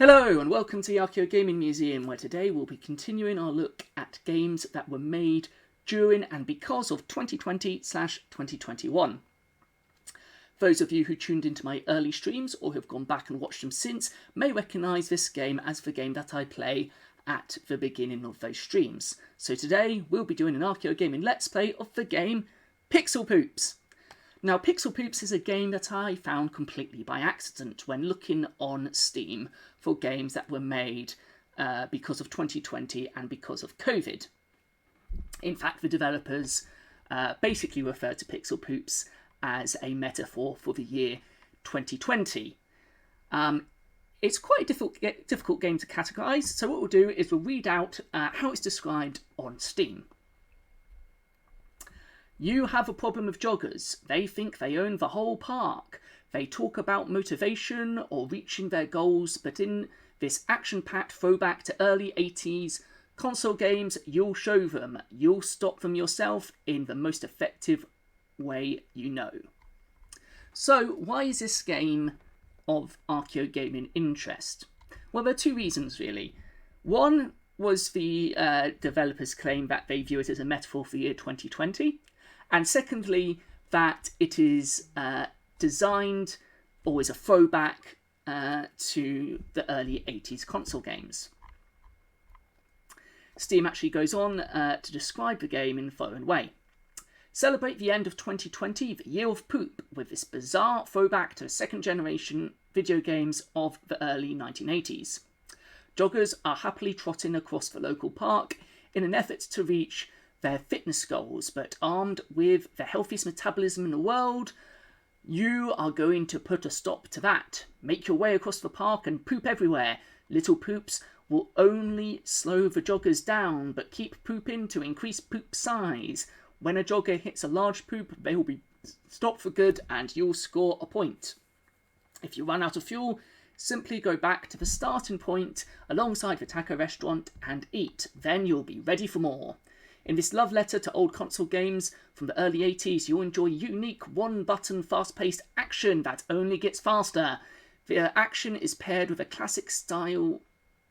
Hello and welcome to the Archaeogaming Museum, where today we'll be continuing our look at games that were made during and because of 2020/2021. Those of you who tuned into my early streams or have gone back and watched them since may recognise this game as the game that I play at the beginning of those streams. So today we'll be doing an Archaeogaming Let's Play of the game Pixel Poops. Now, Pixel Poops is a game that I found completely by accident when looking on Steam for games that were made because of 2020 and because of COVID. In fact, the developers basically referred to Pixel Poops as a metaphor for the year 2020. It's quite a difficult game to categorise, so what we'll do is we'll read out how it's described on Steam. You have a problem with joggers. They think they own the whole park. They talk about motivation or reaching their goals, but in this action-packed throwback to early 80s console games, you'll show them. You'll stop them yourself in the most effective way you know. So, why is this game of Archaeogaming interest? Well, there are two reasons, really. One was the developers' claim that they view it as a metaphor for the year 2020. And secondly, that it is designed, or is a throwback to the early 80s console games. Steam actually goes on to describe the game in the following way. Celebrate the end of 2020, the year of poop, with this bizarre throwback to second generation video games of the early 1980s. Joggers are happily trotting across the local park in an effort to reach their fitness goals, but armed with the healthiest metabolism in the world, you are going to put a stop to that. Make your way across the park and poop everywhere. Little poops will only slow the joggers down, but keep pooping to increase poop size. When a jogger hits a large poop, they will be stopped for good and you'll score a point. If you run out of fuel, simply go back to the starting point alongside the taco restaurant and eat. Then you'll be ready for more. In this love letter to old console games from the early 80s, you'll enjoy unique one-button fast-paced action that only gets faster. The action is paired with a classic style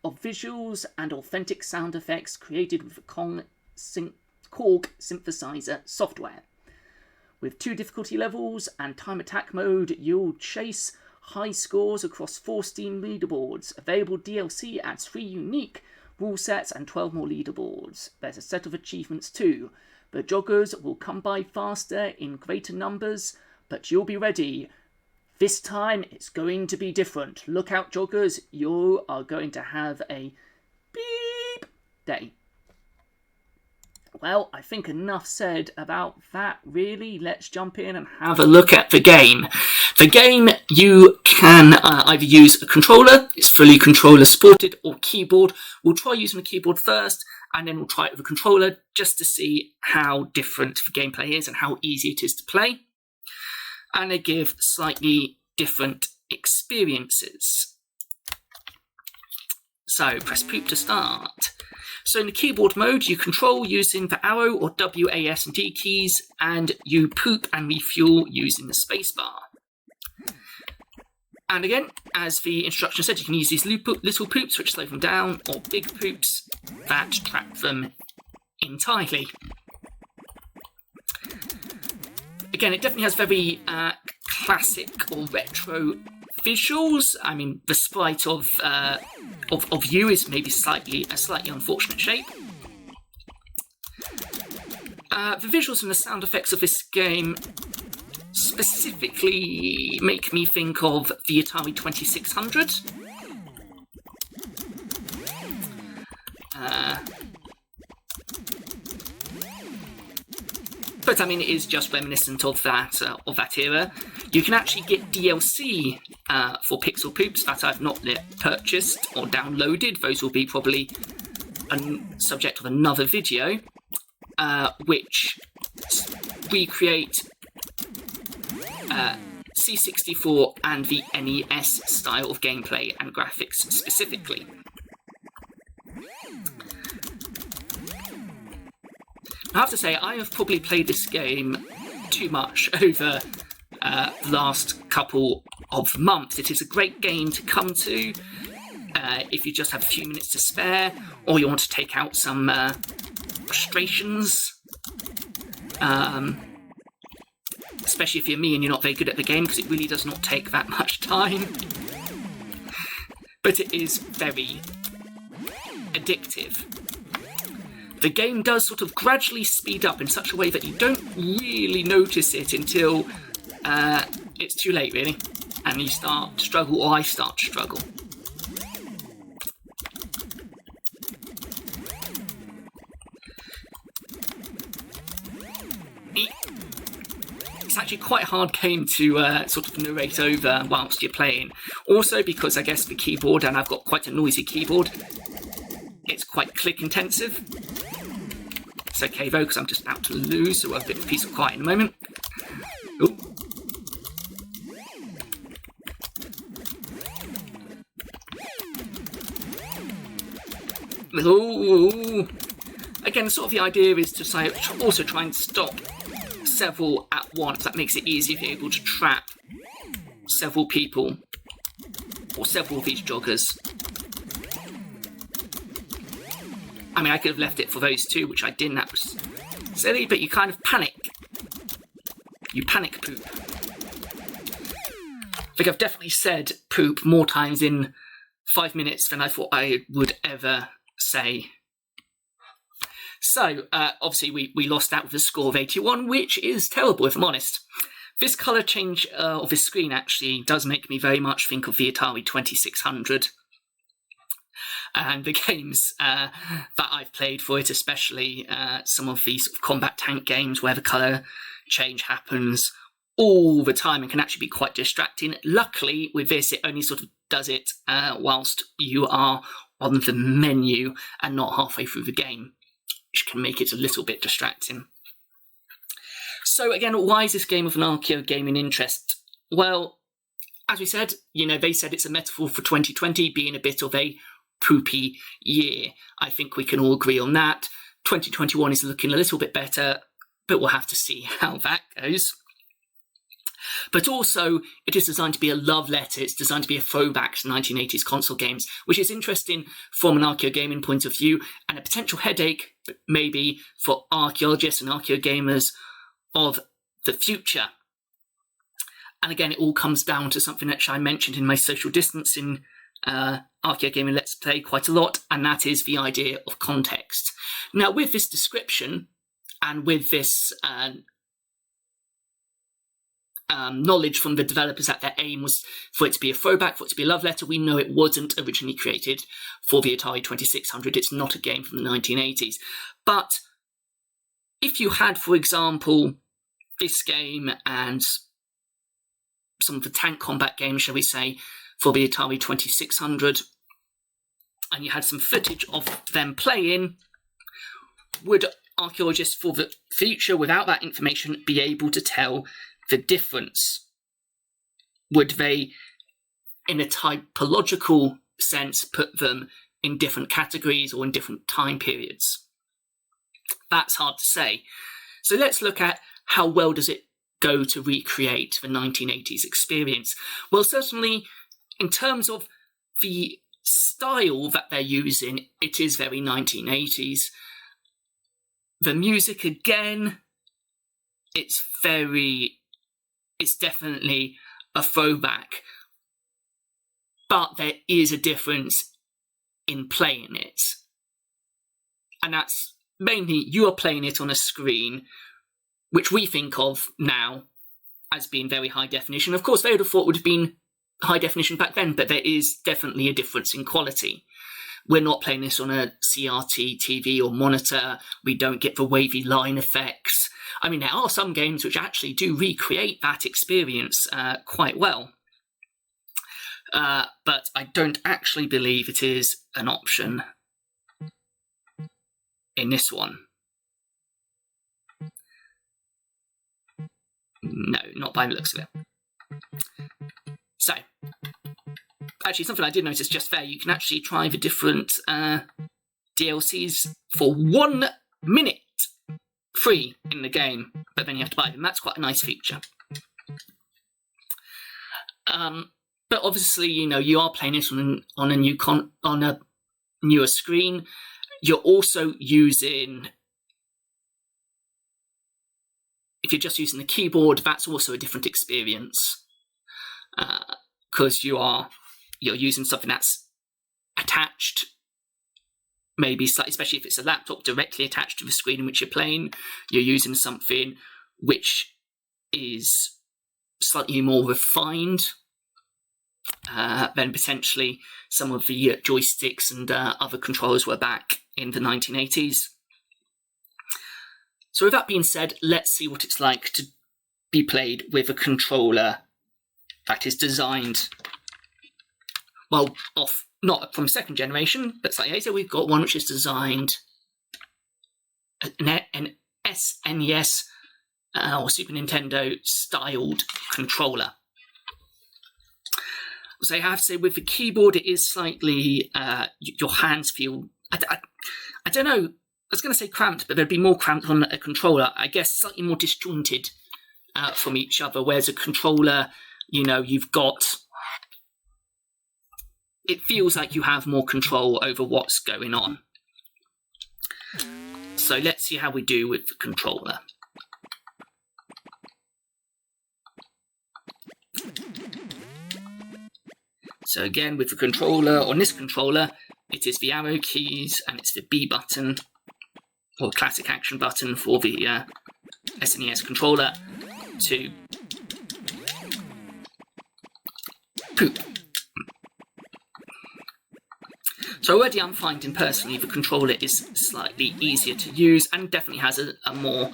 of visuals and authentic sound effects created with the Korg synthesizer software. With 2 difficulty levels and time attack mode, you'll chase high scores across 4 Steam leaderboards. Available DLC adds 3 unique rule sets and 12 more leaderboards. There's a set of achievements too. The joggers will come by faster in greater numbers, but you'll be ready. This time it's going to be different. Look out, joggers, you are going to have a beep day. Well, I think enough said about that, really. Let's jump in and have a look at the game. The game, you can either use a controller, it's fully controller supported, or keyboard. We'll try using a keyboard first, and then we'll try it with a controller just to see how different the gameplay is and how easy it is to play. And they give slightly different experiences. So, press poop to start. So in the keyboard mode, you control using the arrow or W, A, S and D keys, and you poop and refuel using the spacebar. And again, as the instruction said, you can use these little poops which slow them down, or big poops that trap them entirely. Again, it definitely has very classic or retro visuals. I mean, the sprite of you is maybe a slightly unfortunate shape. The visuals and the sound effects of this game specifically make me think of the Atari 2600. But I mean, it is just reminiscent of that era. You can actually get DLC for Pixel Poops that I've not yet purchased or downloaded. Those will be probably a subject of another video, which recreate C64 and the NES style of gameplay and graphics specifically. I have to say, I have probably played this game too much over the last couple of months. It is a great game to come to if you just have a few minutes to spare, or you want to take out some frustrations. Especially if you're me and you're not very good at the game, because it really does not take that much time. But it is very addictive. The game does sort of gradually speed up in such a way that you don't really notice it until it's too late, really, and you start to struggle, or I start to struggle. It's actually quite a hard game to sort of narrate over whilst you're playing. Also, because I guess the keyboard, and I've got quite a noisy keyboard, it's quite click intensive. It's okay though, because I'm just about to lose, so we'll have a bit of peace and quiet in a moment. Ooh. Ooh. Again, sort of the idea is to also try and stop several at once. That makes it easier if you're able to trap several people or several of these joggers. I mean, I could have left it for those two, which I didn't. That was silly, but you kind of panic. You panic poop. I think I've definitely said poop more times in 5 minutes than I thought I would ever say. So, obviously, we lost out with a score of 81, which is terrible, if I'm honest. This colour change of this screen actually does make me very much think of the Atari 2600. And the games that I've played for it, especially some of these sort of combat tank games where the colour change happens all the time and can actually be quite distracting. Luckily, with this, it only sort of does it whilst you are on the menu and not halfway through the game, which can make it a little bit distracting. So again, why is this game of an Archaeogaming interest? Well, as we said, they said it's a metaphor for 2020 being a bit of a poopy year. I think we can all agree on that. 2021 is looking a little bit better, but we'll have to see how that goes. But also, it is designed to be a love letter. It's designed to be a throwback to 1980s console games, which is interesting from an Archaeogaming point of view, and a potential headache, maybe, for archaeologists and archaeogamers of the future. And again, it all comes down to something that I mentioned in my social distancing Archaeogaming Let's Play quite a lot, and that is the idea of context. Now, with this description, and with this knowledge from the developers that their aim was for it to be a throwback, for it to be a love letter, we know it wasn't originally created for the Atari 2600. It's not a game from the 1980s. But if you had, for example, this game and some of the tank combat games, shall we say, for the Atari 2600, and you had some footage of them playing, would archaeologists for the future, without that information, be able to tell the difference? Would they, in a typological sense, put them in different categories or in different time periods? That's hard to say. So let's look at how well does it go to recreate the 1980s experience. Well, certainly in terms of the style that they're using, it is very 1980s. The music, again, it's definitely a throwback, but there is a difference in playing it. And that's mainly you are playing it on a screen, which we think of now as being very high definition. Of course, they would have thought would have been high definition back then, but there is definitely a difference in quality. We're not playing this on a CRT TV or monitor. We don't get the wavy line effects. I mean, there are some games which actually do recreate that experience quite well. But I don't actually believe it is an option in this one. No, not by the looks of it. So, actually, something I did notice just there, you can actually try the different DLCs for 1 minute free in the game, but then you have to buy them. That's quite a nice feature. But obviously, you are playing it on a newer screen. You're also using, if you're just using the keyboard, that's also a different experience, because you're using something that's attached, maybe slightly, especially if it's a laptop directly attached to the screen in which you're playing. You're using something which is slightly more refined than potentially some of the joysticks and other controllers were back in the 1980s. So with that being said, let's see what it's like to be played with a controller that is designed, well, not from second generation, but slightly later. We've got one which is designed, an SNES or Super Nintendo styled controller. So I have to say, with the keyboard, it is slightly, your hands feel, I don't know, I was going to say cramped, but they'd be more cramped on a controller. I guess slightly more disjointed from each other, whereas a controller, you've got, it feels like you have more control over what's going on. So let's see how we do with the controller. So again, with the controller, on this controller, it is the arrow keys and it's the B button, or classic action button for the SNES controller, to poop. So already I'm finding personally the controller is slightly easier to use and definitely has a more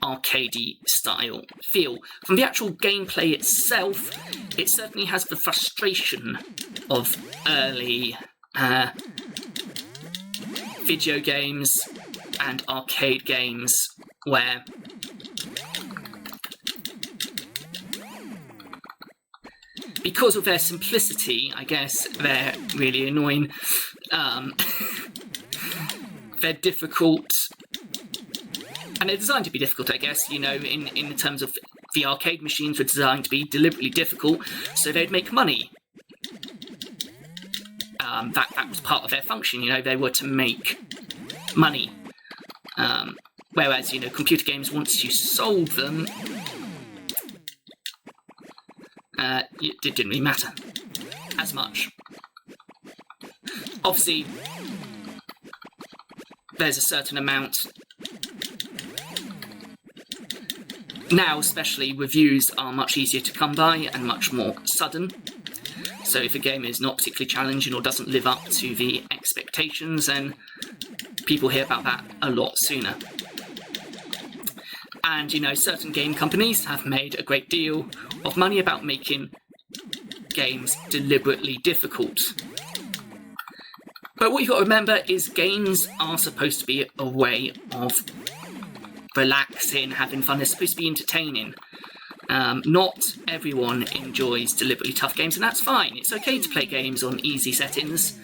arcadey style feel. From the actual gameplay itself, it certainly has the frustration of early video games and arcade games, where because of their simplicity, I guess, they're really annoying. They're difficult, and they're designed to be difficult, I guess, in terms of the arcade machines were designed to be deliberately difficult, so they'd make money. That was part of their function, they were to make money. Whereas, computer games, once you sold them, it didn't really matter as much. Obviously, there's a certain amount. Now, especially, reviews are much easier to come by and much more sudden. So if a game is not particularly challenging or doesn't live up to the expectations, then people hear about that a lot sooner. And, certain game companies have made a great deal of money about making games deliberately difficult. But what you've got to remember is games are supposed to be a way of relaxing, having fun. They're supposed to be entertaining. Not everyone enjoys deliberately tough games, and that's fine. It's okay to play games on easy settings,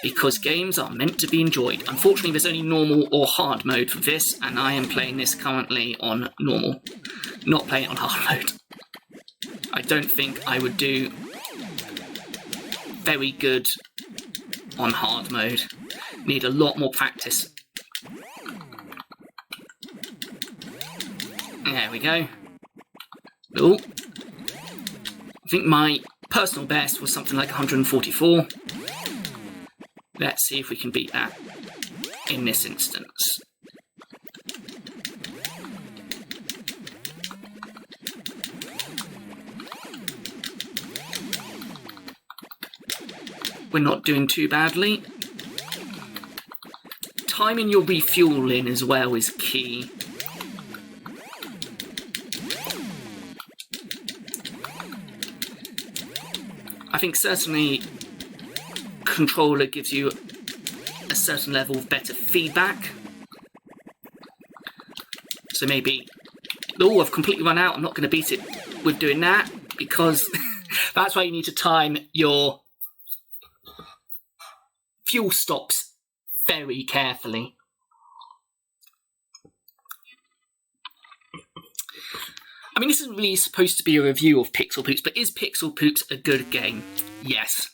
because games are meant to be enjoyed. Unfortunately, there's only normal or hard mode for this, and I am playing this currently on normal, not playing it on hard mode. I don't think I would do very good on hard mode. Need a lot more practice. There we go. Oh, I think my personal best was something like 144. Let's see if we can beat that in this instance. We're not doing too badly. Timing your refueling as well is key. I think certainly controller gives you a certain level of better feedback. So maybe, oh, I've completely run out, I'm not going to beat it with doing that, because that's why you need to time your fuel stops very carefully. I mean, this isn't really supposed to be a review of Pixel Poops, but is Pixel Poops a good game? Yes.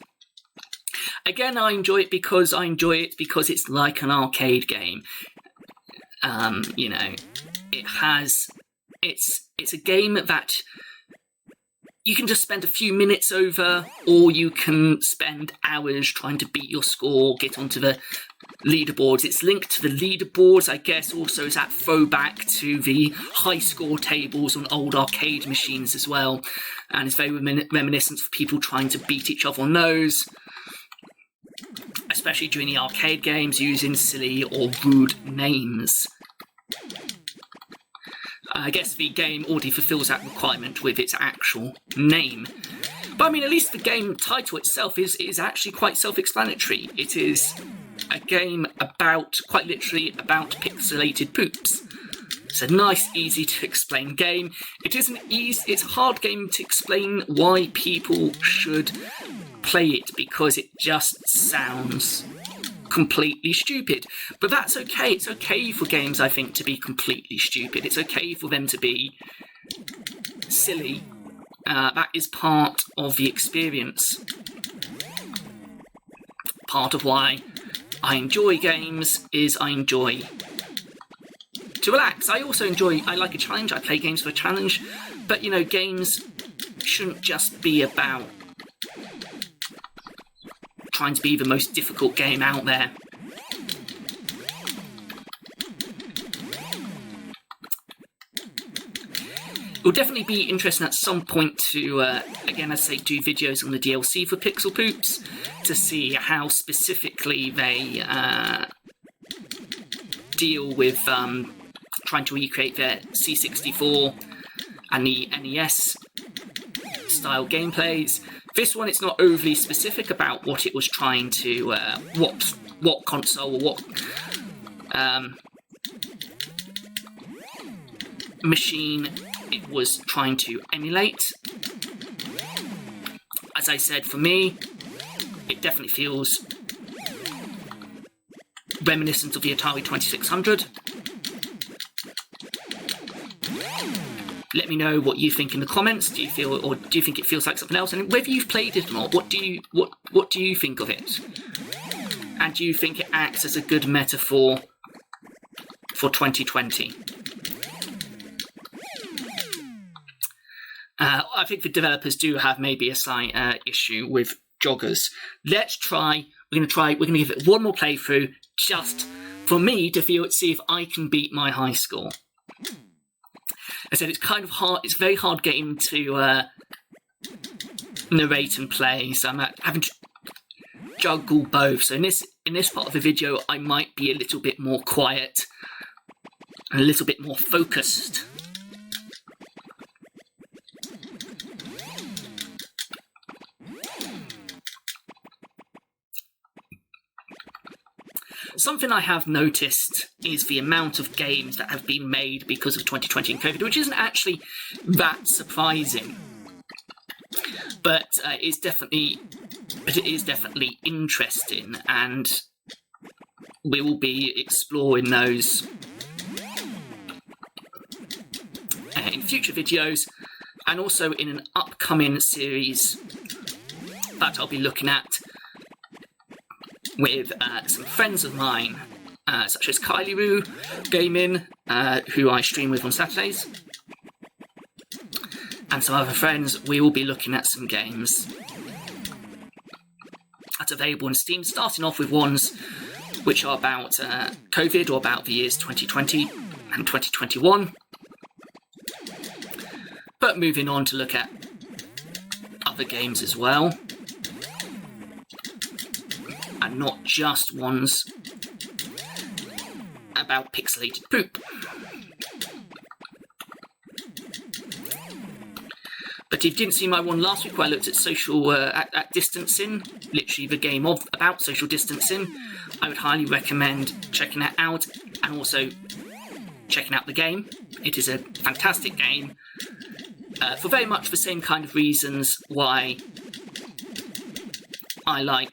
Again, I enjoy it because it's like an arcade game. You know, it's a game that you can just spend a few minutes over, or you can spend hours trying to beat your score, get onto the leaderboards. It's linked to the leaderboards, I guess, also as that throwback to the high score tables on old arcade machines as well. And it's very reminiscent of people trying to beat each other on those, especially during the arcade games, using silly or rude names. I guess the game already fulfills that requirement with its actual name. But I mean, at least the game title itself is actually quite self-explanatory. It is a game quite literally about pixelated poops. It's a nice, easy to explain game. It's a hard game to explain why people should play it, because it just sounds completely stupid. But that's okay. It's okay for games, I think, to be completely stupid. It's okay for them to be silly. That is part of the experience. Part of why I enjoy games is I enjoy to relax. I like a challenge. I play games for a challenge. But, you know, games shouldn't just be about trying to be the most difficult game out there. It will definitely be interesting at some point to, again, as I say, do videos on the DLC for Pixel Poops to see how specifically they deal with trying to recreate their C64 and the NES style gameplays. This one, it's not overly specific about what it was trying to, what console or what machine it was trying to emulate. As I said, for me, it definitely feels reminiscent of the Atari 2600. Let me know what you think in the comments. Do you think it feels like something else? And whether you've played it or not, what do you think of it? And do you think it acts as a good metaphor for 2020? I think the developers do have maybe a slight issue with joggers. We're going to give it one more playthrough, just for me to see if I can beat my high score. I said it's kind of hard. It's a very hard game to narrate and play, so I'm having to juggle both. So in this part of the video, I might be a little bit more quiet and a little bit more focused. Something I have noticed is the amount of games that have been made because of 2020 and COVID, which isn't actually that surprising. But it is definitely interesting, and we will be exploring those in future videos, and also in an upcoming series that I'll be looking at with some friends of mine, such as Archaeogaming, who I stream with on Saturdays, and some other friends. We will be looking at some games that's available on Steam, starting off with ones which are about COVID, or about the years 2020 and 2021, but moving on to look at other games as well, and not just ones about pixelated poop. But if you didn't see my one last week where I looked at social at distancing, literally the game about social distancing, I would highly recommend checking that out, and also checking out the game. It is a fantastic game for very much the same kind of reasons why I like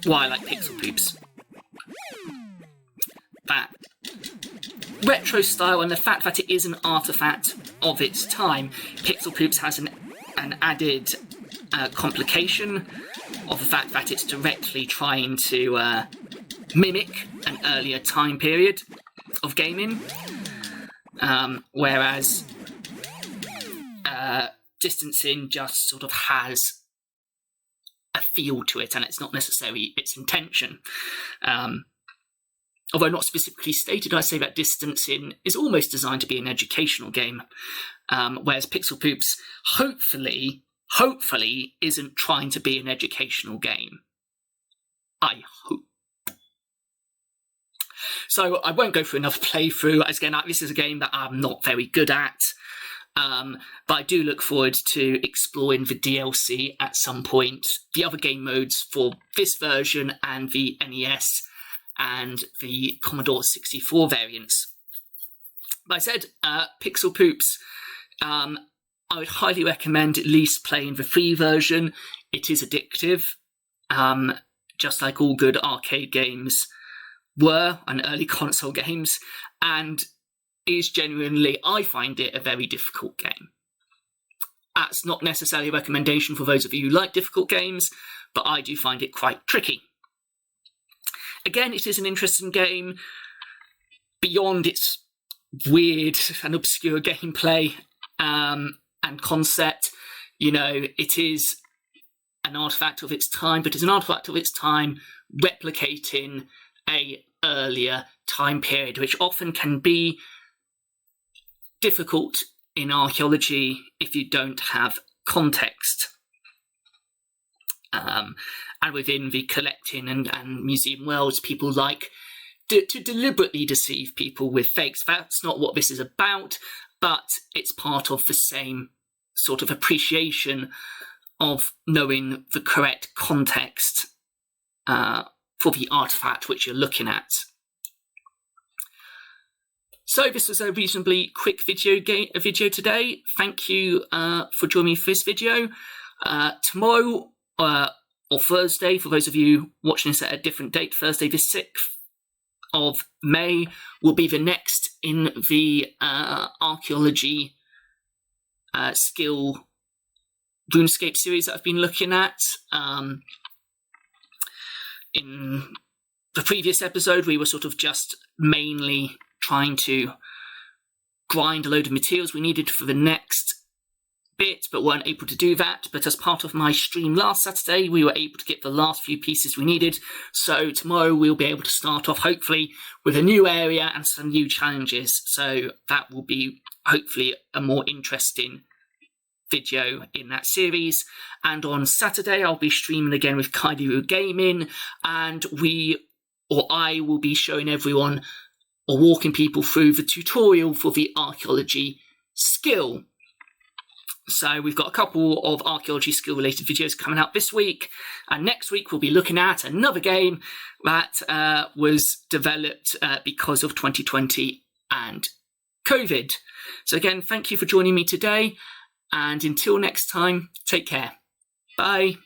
Pixel Poops. retro style and the fact that it is an artifact of its time, Pixel Poops has an added complication of the fact that it's directly trying to mimic an earlier time period of gaming, whereas Distancing just sort of has a feel to it, and it's not necessarily its intention. Although not specifically stated, I say that Distancing is almost designed to be an educational game, whereas Pixel Poops hopefully isn't trying to be an educational game. I hope. So I won't go through another playthrough, as again, this is a game that I'm not very good at, but I do look forward to exploring the DLC at some point, the other game modes for this version and the NES and the Commodore 64 variants. But I said, Pixel Poops, I would highly recommend at least playing the free version. It is addictive, just like all good arcade games were, and early console games, and is genuinely, I find it a very difficult game. That's not necessarily a recommendation for those of you who like difficult games, but I do find it quite tricky. Again, it is an interesting game beyond its weird and obscure gameplay and concept. You know, it is an artifact of its time, but it's an artifact of its time replicating a earlier time period, which often can be difficult in archaeology if you don't have context. And within the collecting and museum worlds, people like to deliberately deceive people with fakes. That's not what this is about, but it's part of the same sort of appreciation of knowing the correct context for the artifact which you're looking at. So this was a reasonably quick video today. Thank you for joining me for this video. Tomorrow, or Thursday, for those of you watching this at a different date, Thursday the 6th of May will be the next in the archaeology skill RuneScape series that I've been looking at. In the previous episode, we were sort of just mainly trying to grind a load of materials we needed for the next bit, but weren't able to do that. But as part of my stream last Saturday, we were able to get the last few pieces we needed. So tomorrow we'll be able to start off, hopefully, with a new area and some new challenges. So that will be, hopefully, a more interesting video in that series. And on Saturday, I'll be streaming again with Archaeogaming, and I will be showing everyone or walking people through the tutorial for the archaeology skill. So we've got a couple of archaeology skill related videos coming out this week, and next week we'll be looking at another game that was developed because of 2020 and COVID. So again, thank you for joining me today, and until next time, take care. Bye.